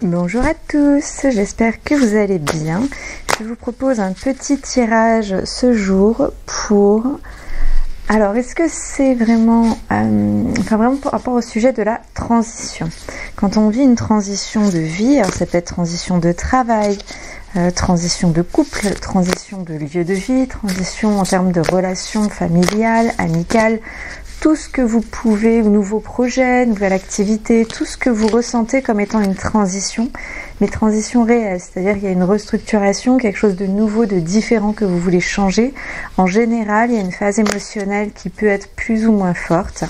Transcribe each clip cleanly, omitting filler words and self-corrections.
Bonjour à tous, j'espère que vous allez bien. Je vous propose un petit tirage ce jour pour... Alors, est-ce que c'est vraiment... vraiment par rapport au sujet de la transition. Quand on vit une transition de vie, alors ça peut être transition de travail, transition de couple, transition de lieu de vie, transition en termes de relations familiales, amicales, tout ce que vous pouvez, nouveaux projets, nouvelles activités, tout ce que vous ressentez comme étant une transition, mais transition réelle, c'est-à-dire qu'il y a une restructuration, quelque chose de nouveau, de différent que vous voulez changer. En général, il y a une phase émotionnelle qui peut être plus ou moins forte,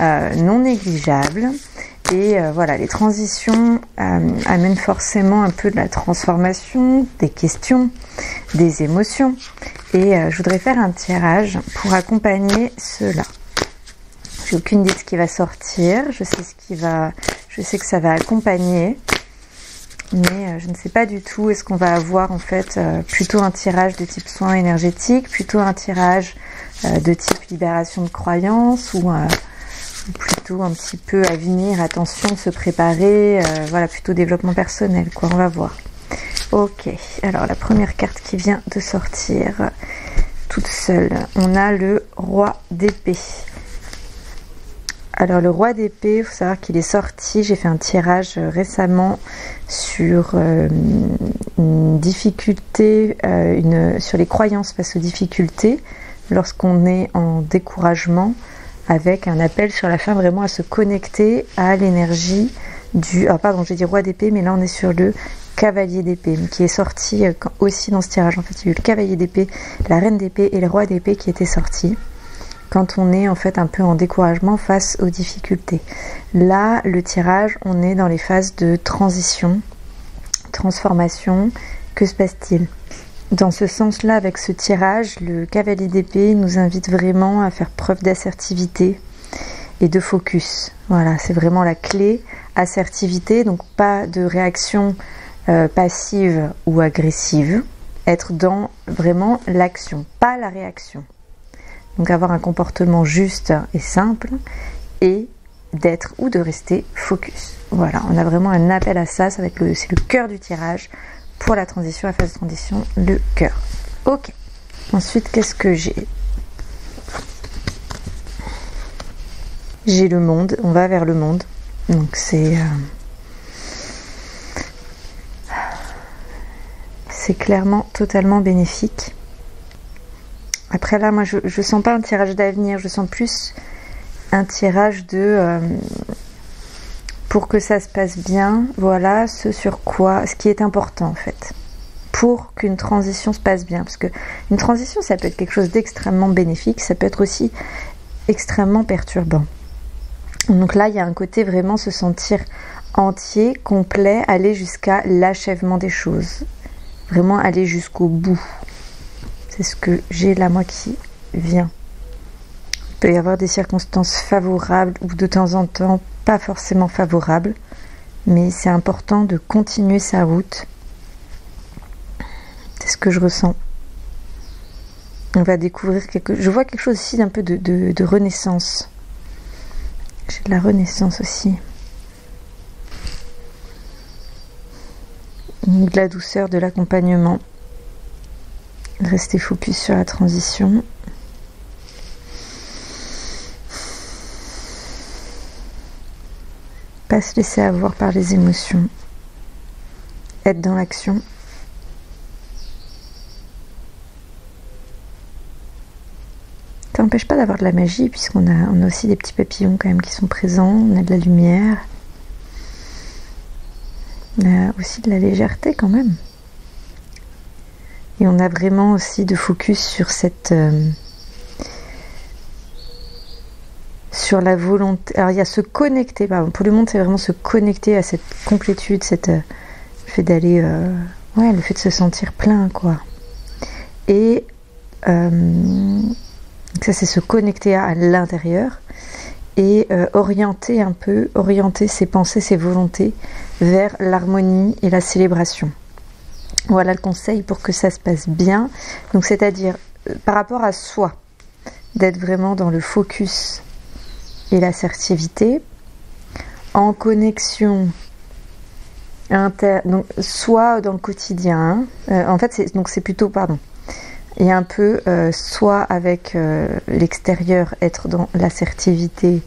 non négligeable. Et voilà, les transitions amènent forcément un peu de la transformation, des questions, des émotions. Et je voudrais faire un tirage pour accompagner cela. J'ai aucune idée de ce qui va sortir, je sais que ça va accompagner, mais je ne sais pas du tout. Est-ce qu'on va avoir en fait plutôt un tirage de type soin énergétique, plutôt un tirage de type libération de croyances, ou plutôt un petit peu avenir, attention, se préparer, voilà, plutôt développement personnel, quoi, on va voir. Ok, alors la première carte qui vient de sortir toute seule, on a le roi d'épée. Alors le roi d'épée, il faut savoir qu'il est sorti, j'ai fait un tirage récemment sur une difficulté, sur les croyances face aux difficultés, lorsqu'on est en découragement, avec un appel sur la fin vraiment à se connecter à l'énergie du... Ah pardon, j'ai dit roi d'épée, mais là on est sur le cavalier d'épée, qui est sorti aussi dans ce tirage. En fait, il y a eu le cavalier d'épée, la reine d'épée et le roi d'épée qui étaient sortis quand on est en fait un peu en découragement face aux difficultés. Là, le tirage, on est dans les phases de transition, transformation. Que se passe-t-il? Dans ce sens-là, avec ce tirage, le cavalier d'épée nous invite vraiment à faire preuve d'assertivité et de focus. Voilà, c'est vraiment la clé, assertivité, donc pas de réaction passive ou agressive, être dans vraiment l'action, pas la réaction. Donc avoir un comportement juste et simple, et d'être ou de rester focus. Voilà, on a vraiment un appel à ça, c'est le cœur du tirage pour la transition, la phase de transition, le cœur. Ok, ensuite qu'est-ce que j'ai? J'ai le monde, on va vers le monde, donc c'est clairement totalement bénéfique. Après là, moi je sens pas un tirage d'avenir, je sens plus un tirage de pour que ça se passe bien, voilà ce qui est important en fait, pour qu'une transition se passe bien. Parce que une transition, ça peut être quelque chose d'extrêmement bénéfique, ça peut être aussi extrêmement perturbant. Donc là, il y a un côté vraiment se sentir entier, complet, aller jusqu'à l'achèvement des choses, vraiment aller jusqu'au bout. C'est ce que j'ai là, moi, qui vient. Il peut y avoir des circonstances favorables ou de temps en temps pas forcément favorables, mais c'est important de continuer sa route. C'est ce que je ressens. On va découvrir je vois quelque chose aussi d'un peu de renaissance. J'ai de la renaissance aussi. De la douceur, de l'accompagnement. Rester focus sur la transition. Pas se laisser avoir par les émotions. Être dans l'action. Ça n'empêche pas d'avoir de la magie, puisqu'on a aussi des petits papillons quand même qui sont présents. On a de la lumière. On a aussi de la légèreté quand même. Et on a vraiment aussi de focus sur sur la volonté. Alors il y a se connecter, pour le monde c'est vraiment se connecter à cette complétude, le fait d'aller, le fait de se sentir plein, quoi. Et ça c'est se connecter à l'intérieur et orienter ses pensées, ses volontés vers l'harmonie et la célébration. Voilà le conseil pour que ça se passe bien. Donc c'est-à-dire par rapport à soi, d'être vraiment dans le focus et l'assertivité, en connexion Donc, soit dans le quotidien, en fait, c'est plutôt, pardon, il y a un peu, soit avec l'extérieur, être dans l'assertivité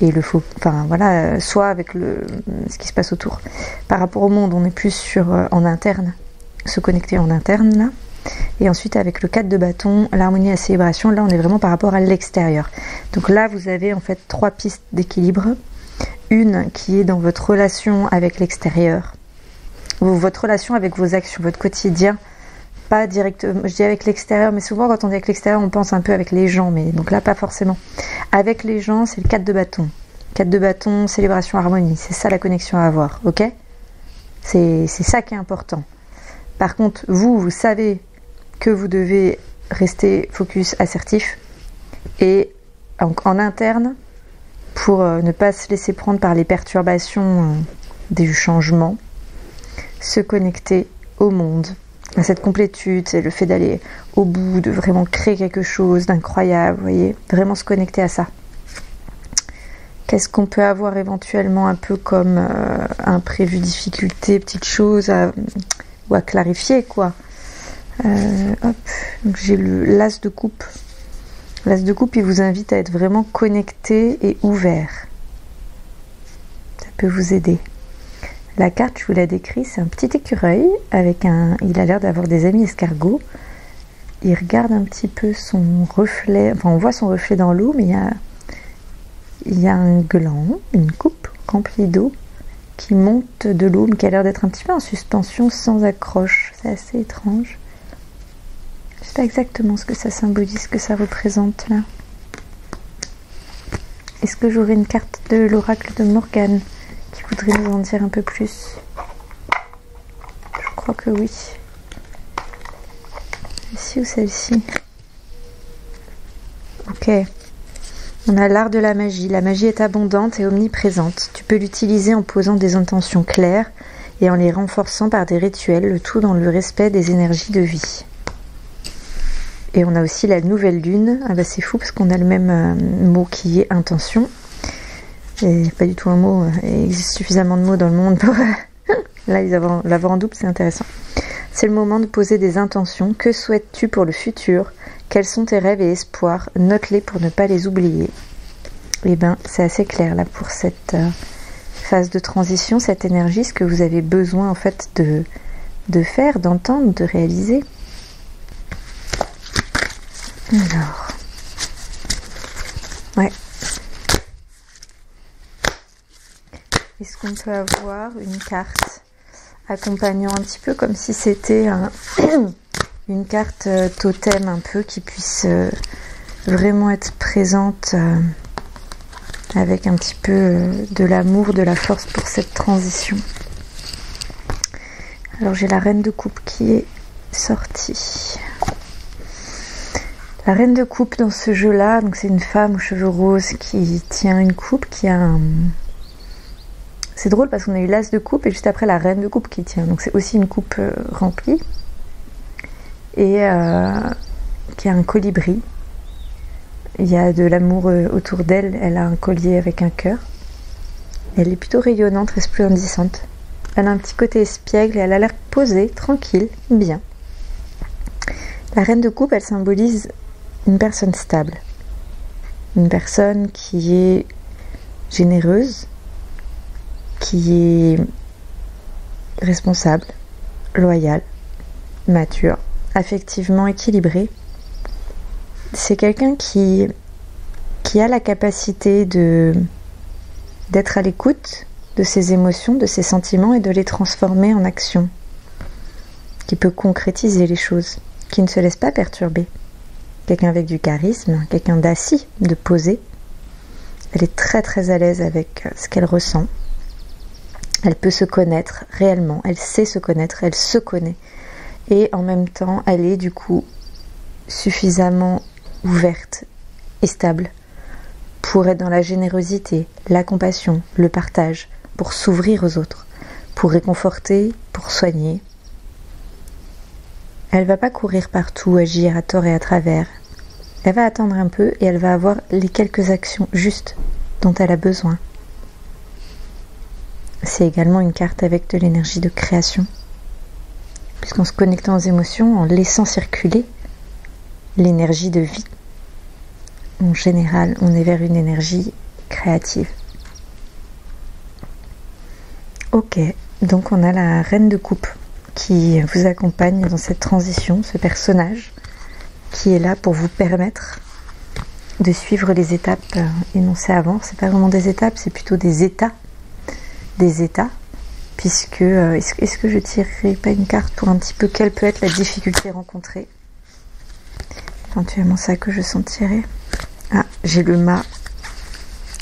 et le faux, enfin voilà, soit avec ce qui se passe autour. Par rapport au monde, on est plus sur en interne, se connecter en interne là. Et ensuite avec le 4 de bâton, l'harmonie et la célébration, là on est vraiment par rapport à l'extérieur. Donc là vous avez en fait 3 pistes d'équilibre. Une qui est dans votre relation avec l'extérieur, votre relation avec vos actions, votre quotidien, pas directement, je dis avec l'extérieur, mais souvent quand on dit avec l'extérieur on pense un peu avec les gens, mais donc là pas forcément. Avec les gens c'est le 4 de bâton. 4 de bâton, célébration, harmonie, c'est ça la connexion à avoir, ok? C'est ça qui est important. Par contre, vous savez que vous devez rester focus, assertif et en interne pour ne pas se laisser prendre par les perturbations du changement, se connecter au monde, à cette complétude, c'est le fait d'aller au bout, de vraiment créer quelque chose d'incroyable, vous voyez, vraiment se connecter à ça. Qu'est-ce qu'on peut avoir éventuellement un peu comme imprévu, difficulté, petites choses ou à clarifier quoi. Hop, donc j'ai l'as de coupe. L'as de coupe, il vous invite à être vraiment connecté et ouvert. Ça peut vous aider. La carte, je vous la décris, c'est un petit écureuil avec il a l'air d'avoir des amis escargots. Il regarde un petit peu son reflet, enfin on voit son reflet dans l'eau, mais il y a un gland, une coupe remplie d'eau qui monte de l'eau, mais qui a l'air d'être un petit peu en suspension sans accroche. C'est assez étrange. Je ne sais pas exactement ce que ça symbolise, ce que ça représente là. Est-ce que j'aurai une carte de l'oracle de Morgane qui voudrait nous en dire un peu plus? Je crois que oui. Celle-ci ou celle-ci? Ok. On a l'art de la magie. La magie est abondante et omniprésente. Tu peux l'utiliser en posant des intentions claires et en les renforçant par des rituels, le tout dans le respect des énergies de vie. Et on a aussi la nouvelle lune. Ah bah c'est fou parce qu'on a le même mot qui est intention. Et pas du tout un mot. Il existe suffisamment de mots dans le monde pour là l'avoir en double, c'est intéressant. C'est le moment de poser des intentions. Que souhaites-tu pour le futur? Quels sont tes rêves et espoirs? Note-les pour ne pas les oublier. Et bien, c'est assez clair là pour cette phase de transition, cette énergie, ce que vous avez besoin en fait de faire, d'entendre, de réaliser. Alors, ouais. Est-ce qu'on peut avoir une carte accompagnant un petit peu comme si c'était une carte totem un peu qui puisse vraiment être présente avec un petit peu de l'amour, de la force pour cette transition. Alors j'ai la reine de coupe qui est sortie. La reine de coupe dans ce jeu-là, donc c'est une femme aux cheveux roses qui tient une coupe, qui a un... C'est drôle parce qu'on a eu l'as de coupe et juste après la reine de coupe qui tient. Donc c'est aussi une coupe remplie et qui a un colibri. Il y a de l'amour autour d'elle. Elle a un collier avec un cœur. Elle est plutôt rayonnante, resplendissante. Elle a un petit côté espiègle et elle a l'air posée, tranquille, bien. La reine de coupe, elle symbolise une personne stable. Une personne qui est généreuse, qui est responsable, loyale, mature, affectivement équilibrée. C'est quelqu'un qui a la capacité d'être à l'écoute de ses émotions, de ses sentiments et de les transformer en action, qui peut concrétiser les choses, qui ne se laisse pas perturber. Quelqu'un avec du charisme, quelqu'un d'assis, de posé. Elle est très très à l'aise avec ce qu'elle ressent. Elle peut se connaître réellement, elle sait se connaître, elle se connaît. Et en même temps, elle est du coup suffisamment ouverte et stable pour être dans la générosité, la compassion, le partage, pour s'ouvrir aux autres, pour réconforter, pour soigner. Elle va pas courir partout, agir à tort et à travers. Elle va attendre un peu et elle va avoir les quelques actions justes dont elle a besoin. c'est également une carte avec de l'énergie de création. Puisqu'en se connectant aux émotions, en laissant circuler l'énergie de vie, en général, on est vers une énergie créative. Ok, donc on a la reine de coupe qui vous accompagne dans cette transition, ce personnage qui est là pour vous permettre de suivre les étapes énoncées avant. C'est pas vraiment des étapes, c'est plutôt des états. Des états, puisque est-ce que je tirerai pas une carte pour un petit peu quelle peut être la difficulté rencontrée? Éventuellement ça que je sentirais. Ah, j'ai le mât.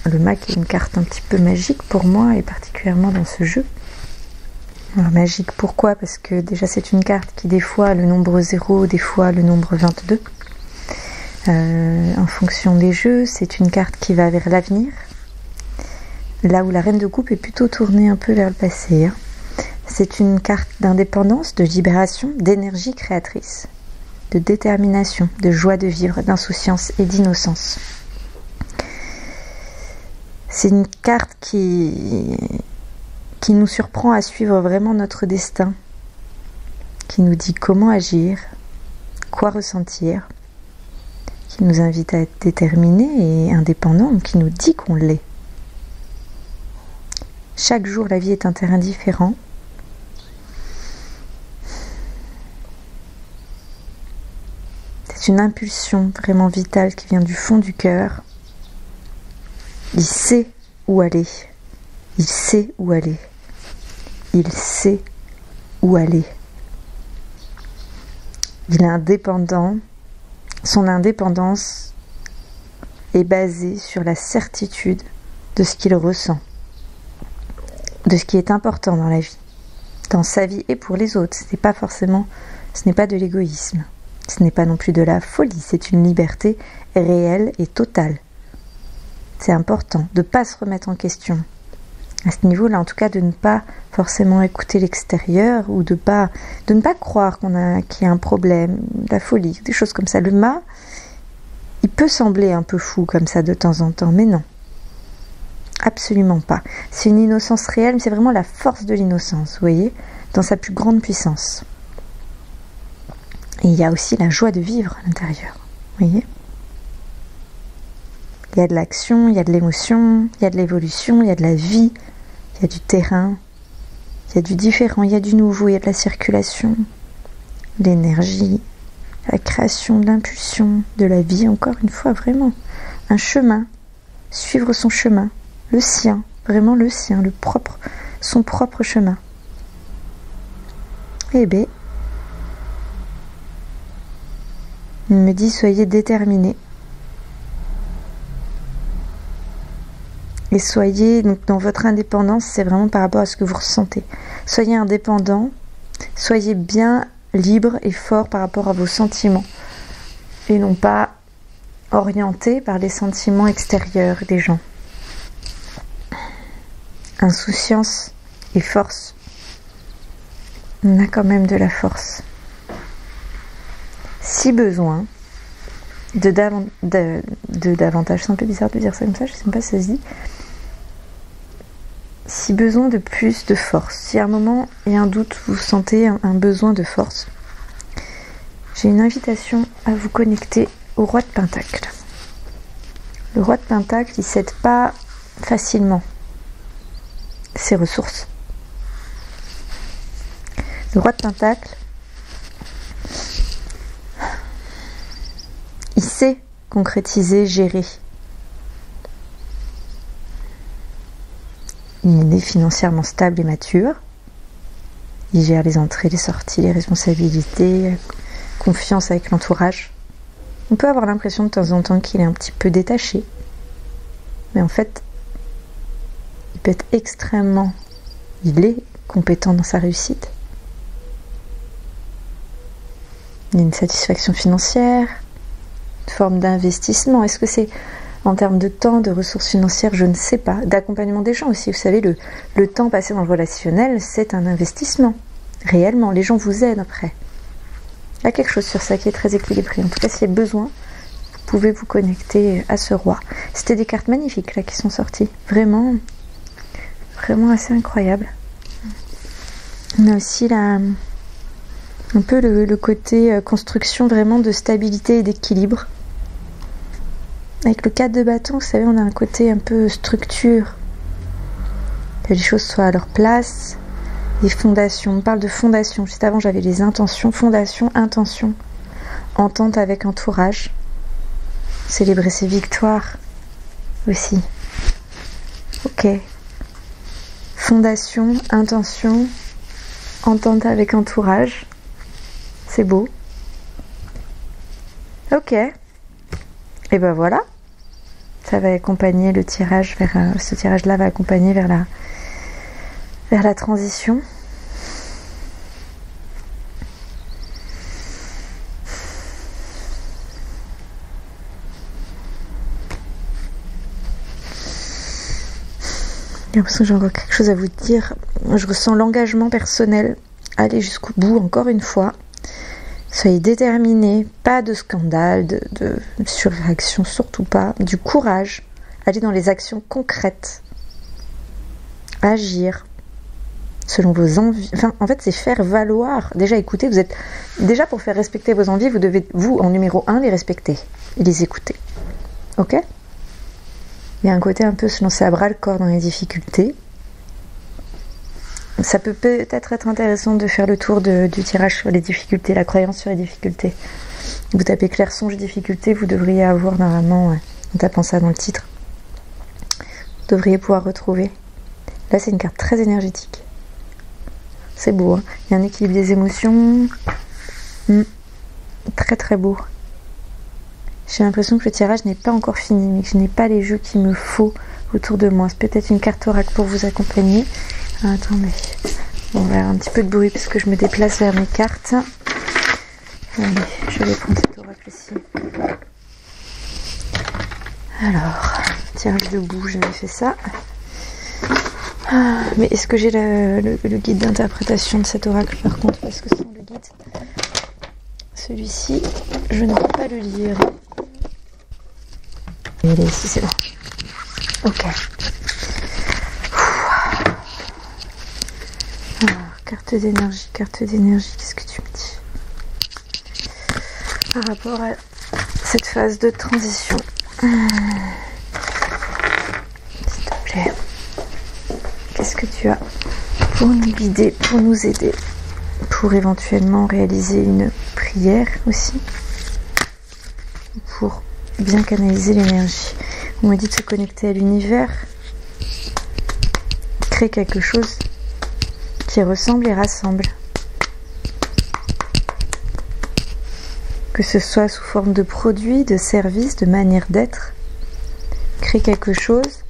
Le mât qui est une carte un petit peu magique pour moi et particulièrement dans ce jeu. Alors, magique pourquoi? Parce que déjà c'est une carte qui des fois a le nombre 0, des fois le nombre 22. En fonction des jeux, c'est une carte qui va vers l'avenir. Là où la reine de coupe est plutôt tournée un peu vers le passé. Hein. C'est une carte d'indépendance, de libération, d'énergie créatrice, de détermination, de joie de vivre, d'insouciance et d'innocence. C'est une carte qui nous surprend à suivre vraiment notre destin, qui nous dit comment agir, quoi ressentir, qui nous invite à être déterminés et indépendants, qui nous dit qu'on l'est. Chaque jour, la vie est un terrain différent. C'est une impulsion vraiment vitale qui vient du fond du cœur. Il sait où aller. Il sait où aller. Il sait où aller. Il est indépendant. Son indépendance est basée sur la certitude de ce qu'il ressent, de ce qui est important dans la vie, dans sa vie et pour les autres. Ce n'est pas de l'égoïsme. Ce n'est pas non plus de la folie. C'est une liberté réelle et totale. C'est important de ne pas se remettre en question. À ce niveau-là, en tout cas, de ne pas forcément écouter l'extérieur ou de ne pas croire qu'il y a un problème, de la folie, des choses comme ça. Le mât, il peut sembler un peu fou comme ça de temps en temps, mais non. Absolument pas. C'est une innocence réelle, mais c'est vraiment la force de l'innocence, vous voyez, dans sa plus grande puissance. Et il y a aussi la joie de vivre à l'intérieur, vous voyez. Il y a de l'action, il y a de l'émotion, il y a de l'évolution, il y a de la vie, il y a du terrain, il y a du différent, il y a du nouveau, il y a de la circulation, l'énergie, la création, l'impulsion de la vie, encore une fois, vraiment. Un chemin, suivre son chemin, le sien, vraiment le sien, son propre chemin. Eh bien, il me dit soyez déterminés. Et soyez, donc dans votre indépendance, c'est vraiment par rapport à ce que vous ressentez. Soyez indépendant, soyez bien libre et fort par rapport à vos sentiments. Et non pas orienté par les sentiments extérieurs des gens. Insouciance et force. On a quand même de la force. Si besoin de davantage, c'est un peu bizarre de dire ça comme ça, je ne sais pas si ça se dit. Si besoin de plus de force, si à un moment il y a un doute, vous sentez un besoin de force, j'ai une invitation à vous connecter au roi de Pentacle. Le roi de Pentacle, il ne cède pas facilement ses ressources. Le roi de Pentacle, il sait concrétiser, gérer. Il est financièrement stable et mature. Il gère les entrées, les sorties, les responsabilités, confiance avec l'entourage. On peut avoir l'impression de temps en temps qu'il est un petit peu détaché. Mais en fait, il peut être il est compétent dans sa réussite. Il y a une satisfaction financière, une forme d'investissement. Est-ce que c'est en termes de temps, de ressources financières, je ne sais pas. D'accompagnement des gens aussi. Vous savez, le temps passé dans le relationnel, c'est un investissement. Réellement, les gens vous aident après. Il y a quelque chose sur ça qui est très équilibré. En tout cas, s'il y a besoin, vous pouvez vous connecter à ce roi. C'était des cartes magnifiques là qui sont sorties. Vraiment, vraiment assez incroyable. On a aussi un peu le côté construction vraiment de stabilité et d'équilibre. Avec le 4 de bâton, vous savez, on a un côté un peu structure, que les choses soient à leur place. Les fondations, on parle de fondation. Juste avant, j'avais les intentions, fondation, intention, entente avec entourage, célébrer ses victoires aussi. Ok. Fondation, intention, entente avec entourage. C'est beau. Ok. Et ben voilà. Ça va accompagner le tirage vers... ce tirage-là va accompagner vers la transition. J'ai l'impression que j'ai encore quelque chose à vous dire. Je ressens l'engagement personnel. Allez jusqu'au bout, encore une fois. Soyez déterminés, pas de scandale, de surréaction, surtout pas. Du courage, allez dans les actions concrètes. Agir selon vos envies. Enfin, en fait, c'est faire valoir. Déjà, écoutez, vous êtes... Déjà, pour faire respecter vos envies, vous devez, vous, en numéro 1, les respecter et les écouter. Ok ? Il y a un côté un peu se lancer à bras le corps dans les difficultés. Ça peut peut-être être intéressant de faire le tour du tirage sur les difficultés, la croyance sur les difficultés. Vous tapez clair songe difficulté, vous devriez avoir normalement, en tapant ça dans le titre, vous devriez pouvoir retrouver. Là, c'est une carte très énergétique. C'est beau, hein. Il y a un équilibre des émotions. Très très beau. J'ai l'impression que le tirage n'est pas encore fini, mais que je n'ai pas les jeux qu'il me faut autour de moi. C'est peut-être une carte oracle pour vous accompagner. Ah, attendez, on va avoir un petit peu de bruit parce que je me déplace vers mes cartes. Allez, je vais prendre cet oracle-ci. Alors, tirage debout, j'avais fait ça. Ah, mais est-ce que j'ai le guide d'interprétation de cet oracle par contre? Parce que sans le guide, celui-ci, je ne peux pas le lire. Il est ici, c'est bon. Ok. Alors, carte d'énergie, qu'est-ce que tu me dis par rapport à cette phase de transition? S'il te plaît, qu'est-ce que tu as pour nous guider, pour nous aider, pour éventuellement réaliser une prière aussi, pour bien canaliser l'énergie? On me dit de se connecter à l'univers, créer quelque chose qui ressemble et rassemble. Que ce soit sous forme de produit, de service, de manière d'être. Créer quelque chose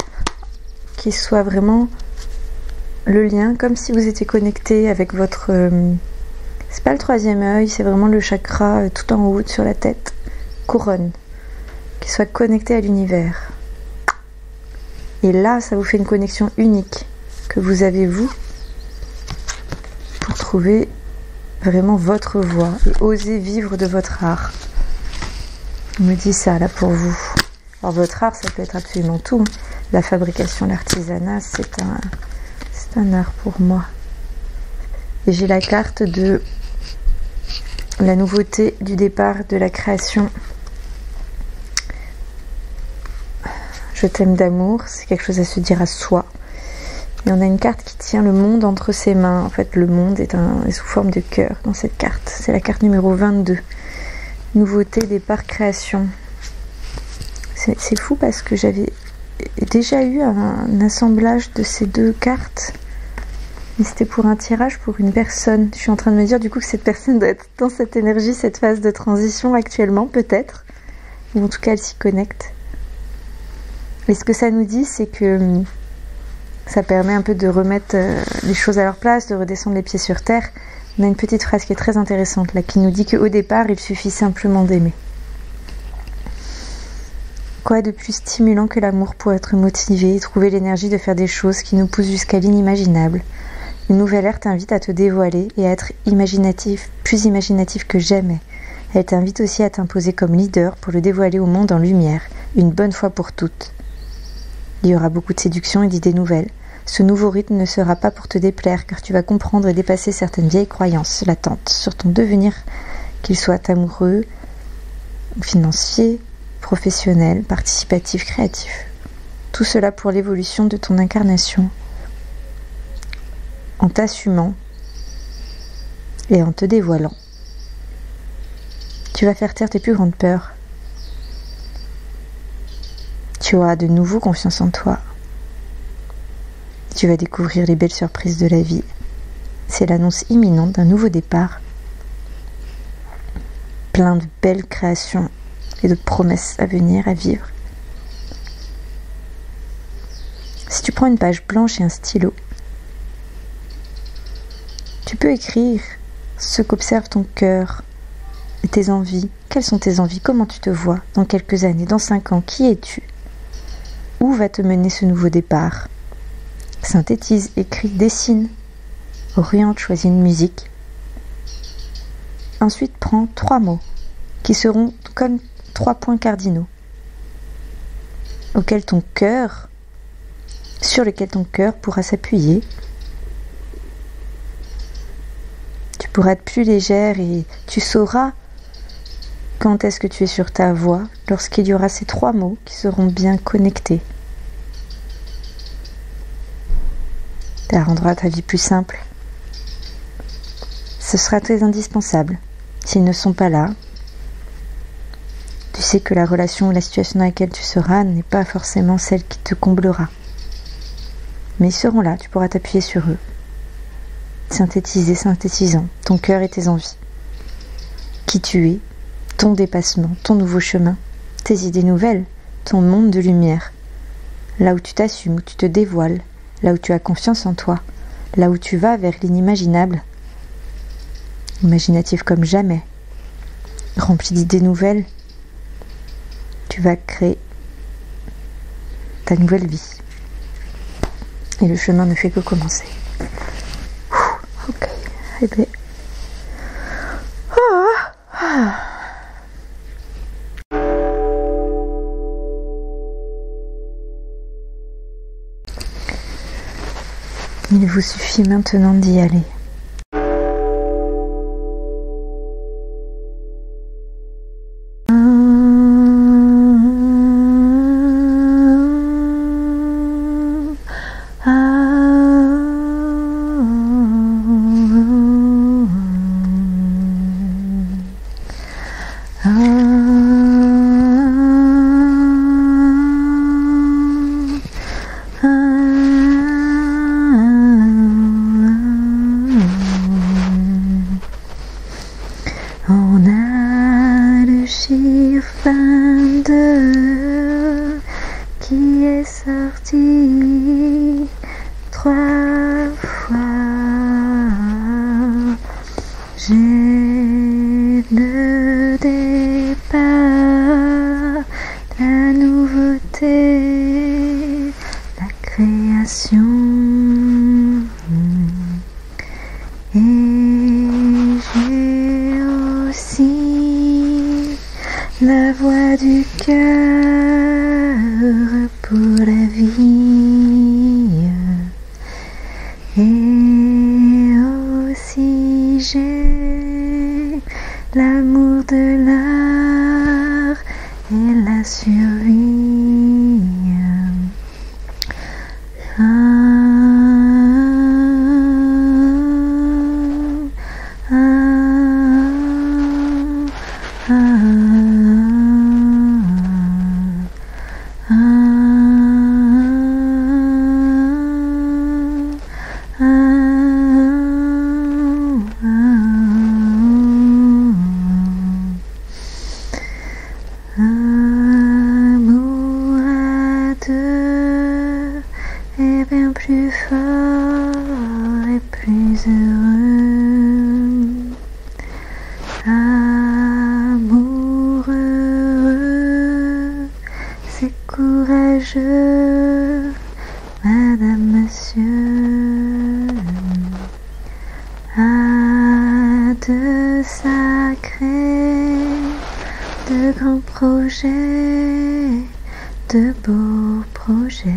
qui soit vraiment le lien, comme si vous étiez connecté avec votre... c'est pas le troisième œil, c'est vraiment le chakra tout en haut sur la tête. Couronne. Qui soit connecté à l'univers. Et là, ça vous fait une connexion unique que vous avez vous pour trouver vraiment votre voie et oser vivre de votre art. On me dit ça là pour vous. Alors votre art, ça peut être absolument tout. La fabrication, l'artisanat, c'est un art pour moi. Et j'ai la carte de la nouveauté du départ de la création. Je t'aime d'amour, c'est quelque chose à se dire à soi. Et on a une carte qui tient le monde entre ses mains. En fait, le monde est sous forme de cœur dans cette carte. C'est la carte numéro 22. Nouveauté, départ, création. C'est fou parce que j'avais déjà eu un assemblage de ces deux cartes. Mais c'était pour un tirage pour une personne. Je suis en train de me dire du coup que cette personne doit être dans cette énergie, cette phase de transition actuellement, peut-être. Ou en tout cas, elle s'y connecte. Et ce que ça nous dit, c'est que ça permet un peu de remettre les choses à leur place, de redescendre les pieds sur terre. On a une petite phrase qui est très intéressante là, qui nous dit qu'au départ, il suffit simplement d'aimer. Quoi de plus stimulant que l'amour pour être motivé et trouver l'énergie de faire des choses qui nous poussent jusqu'à l'inimaginable. Une nouvelle ère t'invite à te dévoiler et à être imaginatif, plus imaginatif que jamais. Elle t'invite aussi à t'imposer comme leader pour le dévoiler au monde en lumière, une bonne fois pour toutes. Il y aura beaucoup de séduction et d'idées nouvelles. Ce nouveau rythme ne sera pas pour te déplaire, car tu vas comprendre et dépasser certaines vieilles croyances latentes sur ton devenir, qu'il soit amoureux, financier, professionnel, participatif, créatif. Tout cela pour l'évolution de ton incarnation. En t'assumant et en te dévoilant, tu vas faire taire tes plus grandes peurs. Tu auras de nouveau confiance en toi. Tu vas découvrir les belles surprises de la vie. C'est l'annonce imminente d'un nouveau départ. Plein de belles créations et de promesses à venir, à vivre. Si tu prends une page blanche et un stylo, tu peux écrire ce qu'observe ton cœur et tes envies. Quelles sont tes envies? Comment tu te vois dans quelques années, dans 5 ans? Qui es-tu? Où va te mener ce nouveau départ? Synthétise, écris, dessine, oriente, choisis une musique. Ensuite, prends 3 mots qui seront comme 3 points cardinaux sur lesquels ton cœur pourra s'appuyer. Tu pourras être plus légère et tu sauras quand est-ce que tu es sur ta voie lorsqu'il y aura ces 3 mots qui seront bien connectés. Ça rendra ta vie plus simple. Ce sera très indispensable. S'ils ne sont pas là, tu sais que la relation ou la situation dans laquelle tu seras n'est pas forcément celle qui te comblera. Mais ils seront là, tu pourras t'appuyer sur eux. Synthétisant ton cœur et tes envies. Qui tu es, ton dépassement, ton nouveau chemin, tes idées nouvelles, ton monde de lumière. Là où tu t'assumes, où tu te dévoiles, là où tu as confiance en toi, là où tu vas vers l'inimaginable. Imaginatif comme jamais, rempli d'idées nouvelles, tu vas créer ta nouvelle vie. Et le chemin ne fait que commencer. Ok, eh bien. Il vous suffit maintenant d'y aller. On a le chiffre 22 qui est sorti 3 fois. J'ai le départ, la nouveauté, la création. Et j'ai aussi la voix du cœur pour la vie. Et aussi j'ai l'amour de l'art et la survie. Amour à deux est bien plus fort et plus heureux. Amour heureux, c'est courageux, madame, monsieur. À deux sacrés, de grands projets, de beaux projets.